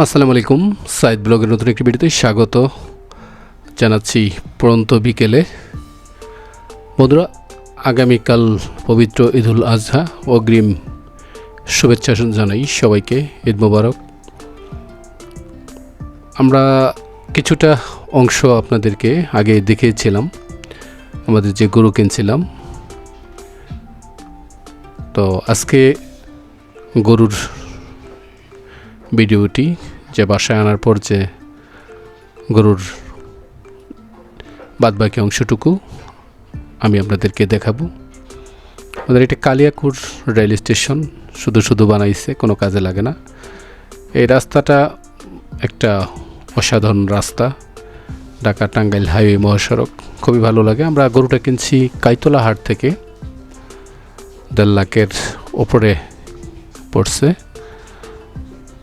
আসসালামু আলাইকুম। সাইদ ব্লগের নতুন একটি ভিডিওতে স্বাগত জানাচ্ছি। পড়ন্ত বিকেলে বন্ধুরা, আগামীকাল পবিত্র ঈদুল আজহা, অগ্রিম শুভেচ্ছা জানাই সবাইকে। ঈদ মোবারক। আমরা কিছুটা অংশ আপনাদেরকে আগে দেখিয়েছিলাম, আমাদের যে গরু কিনছিলাম। তো আজকে গরুর ভিডিওটি যে বাসায় আনার পর যে গরুর বাদবাকি অংশটুকু আমি আপনাদেরকে দেখাবো। আমাদের এটা কালিয়াকুর রেল স্টেশন, শুধু বানাইছে, কোনো কাজে লাগে না। এই রাস্তাটা একটা অসাধারণ রাস্তা, ঢাকা টাঙ্গাইল হাইওয়ে মহাসড়ক, খুবই ভালো লাগে। আমরা গরুটা কিনছি কাইতলা হাট থেকে, 1.5 লাখের ওপরে পড়ছে।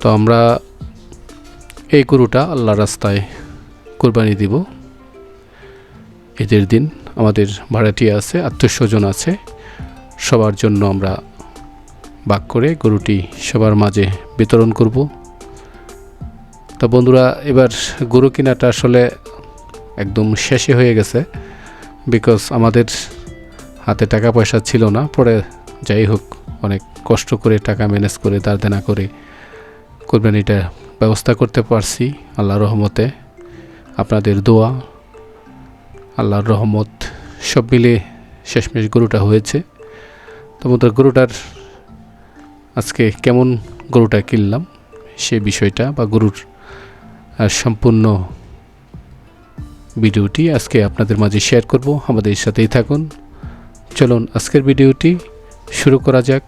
তো আমরা এই গরুটা আল্লাহ রাস্তায় কুরবানি দিব ঈদের দিন। আমাদের ভাড়াটিয়া আছে, আত্মীয়স্বজন আছে, সবার জন্য আমরা ভাগ করে গরুটি সবার মাঝে বিতরণ করব। তো বন্ধুরা, এবার গরু কেনাটা আসলে একদম শেষে হয়ে গেছে, বিকজ আমাদের হাতে টাকা পয়সা ছিল না। পরে যাই হোক, অনেক কষ্ট করে টাকা ম্যানেজ করে দাঁড় দেনা করে কোরবানিটা ব্যবস্থা করতে পারছি আল্লাহর রহমতে। আপনাদের দোয়া, আল্লাহর রহমত সব মিলে শেষমেশ গরুটা হয়েছে। তো গরুটার আজকে কেমন গরুটা কিনলাম সে বিষয়টা বা গরুর সম্পূর্ণ ভিডিওটি আজকে আপনাদের মাঝে শেয়ার করব। আমাদের সাথেই থাকুন। চলুন আজকের ভিডিওটি শুরু করা যাক।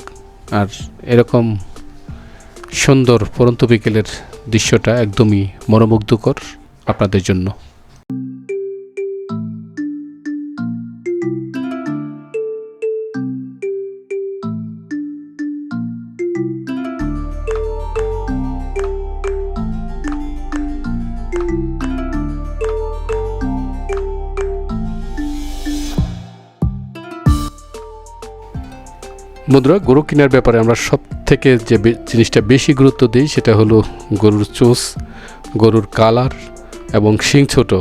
আর এরকম সুন্দর পরন্ত বিকেলের দৃশ্যটা একদমই মনোমুগ্ধকর আপনাদের জন্য। বন্ধুরা, গরু কেনার ব্যাপারে আমরা সব থেকে যে জিনিসটা বেশি গুরুত্ব দিই সেটা হলো গরুর চোষ, গরুর কালার এবং শিং ছোট।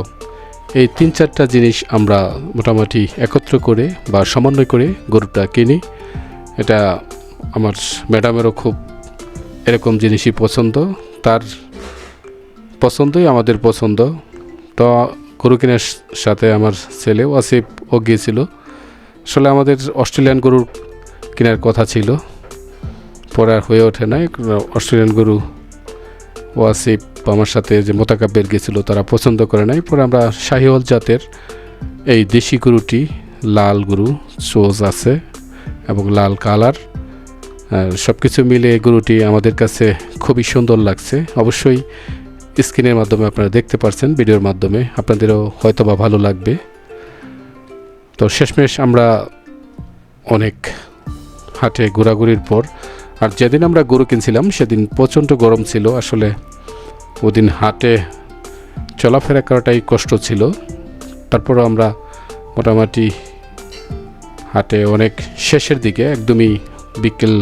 এই 3-4টা জিনিস আমরা মোটামুটি একত্র করে বা সমন্বয় করে গরুটা কিনি। এটা আমার ম্যাডামেরও খুব এরকম জিনিসই পছন্দ, তার পছন্দই আমাদের পছন্দ। তো গরু কেনার সাথে আমার ছেলে ওয়াসিফও গিয়েছিল। আসলে আমাদের অস্ট্রেলিয়ান গরুর কেনার কথা ছিল, পরে আর হয়ে ওঠে নাই। অস্ট্রেলিয়ান গরু ওয়াসিফ আমার সাথে যে মোতাকাব্বের গেছিলো তারা পছন্দ করে নাই। পরে আমরা শাহিওয়াল জাতের এই দেশি গরুটি, লাল গরু, চোজ আছে এবং লাল কালার, সব কিছু মিলে গরুটি আমাদের কাছে খুবই সুন্দর লাগছে। অবশ্যই স্ক্রিনের মাধ্যমে আপনারা দেখতে পাচ্ছেন, ভিডিওর মাধ্যমে আপনাদেরও হয়তো বা ভালো লাগবে। তো শেষমেশ আমরা অনেক হাটে ঘোরাঘুরির পর, আর যেদিন আমরা গরু কিনছিলাম সেদিন প্রচণ্ড গরম ছিল। আসলে ওদিন হাটে চলাফেরা করাটাই কষ্ট ছিল। তারপরও আমরা মোটামুটি হাটে অনেক শেষের দিকে, একদমই বিকেল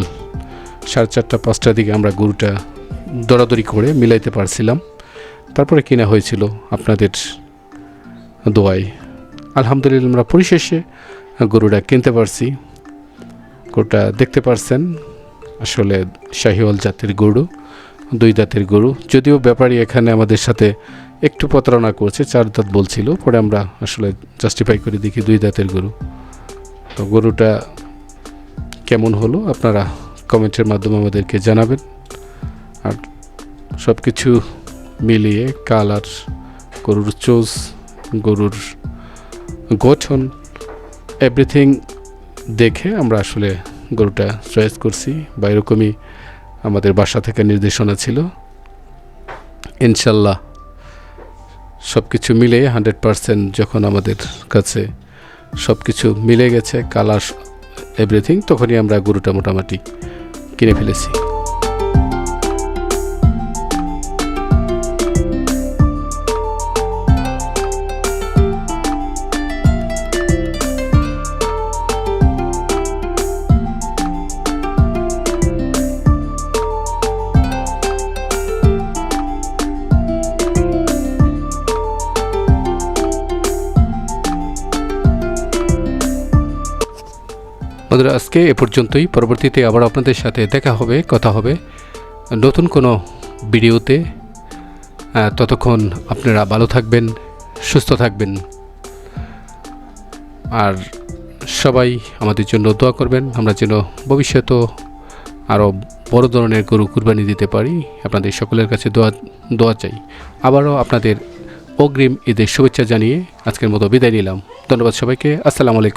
4:30-5টার দিকে আমরা গরুটা দৌড়াদৌড়ি করে মিলাইতে পারছিলাম। তারপরে কিনা হয়েছিল আপনাদের দোয়ায়। আলহামদুলিল্লাহ আমরা পরিশেষে গরুটা কিনতে পারছি। গরুটা দেখতে পারছেন, আসলে শাহিওয়াল জাতের গরু, 2 দাঁতের গরু। যদিও ব্যাপারী এখানে আমাদের সাথে একটু প্রতারণা করছে, 4 দাঁত বলছিল, পরে আমরা আসলে জাস্টিফাই করে দেখি 2 দাঁতের গরু। তো গরুটা কেমন হলো আপনারা কমেন্টের মাধ্যমে আমাদেরকে জানাবেন। আর সব কিছু মিলিয়ে কালার, গরুর চোজ, গরুর গঠন, এভরিথিং দেখে আমরা আসলে গরুটা চয়েস করছি, বা এরকমই আমাদের বাসা থেকে নির্দেশনা ছিল। ইনশাল্লাহ সব কিছু মিলে 100% যখন আমাদের কাছে সব কিছু মিলে গেছে, কালার এভরিথিং, তখনই আমরা গরুটা মোটামুটি কিনে ফেলেছি। বন্ধুরা, আজকে এ পর্যন্তই। পরবর্তীতে আবার আপনাদের সাথে দেখা হবে, কথা হবে নতুন কোনো ভিডিওতে। ততক্ষণ আপনারা ভালো থাকবেন, সুস্থ থাকবেন, আর সবাই আমাদের জন্য দোয়া করবেন। আমরা যেন ভবিষ্যতেও আরও বড় ধরনের গরু কুরবানি দিতে পারি। আপনাদের সকলের কাছে দোয়া চাই। আবারও আপনাদের অগ্রিম ঈদের শুভেচ্ছা জানিয়ে আজকের মতো বিদায় নিলাম। ধন্যবাদ সবাইকে। আসসালামু আলাইকুম।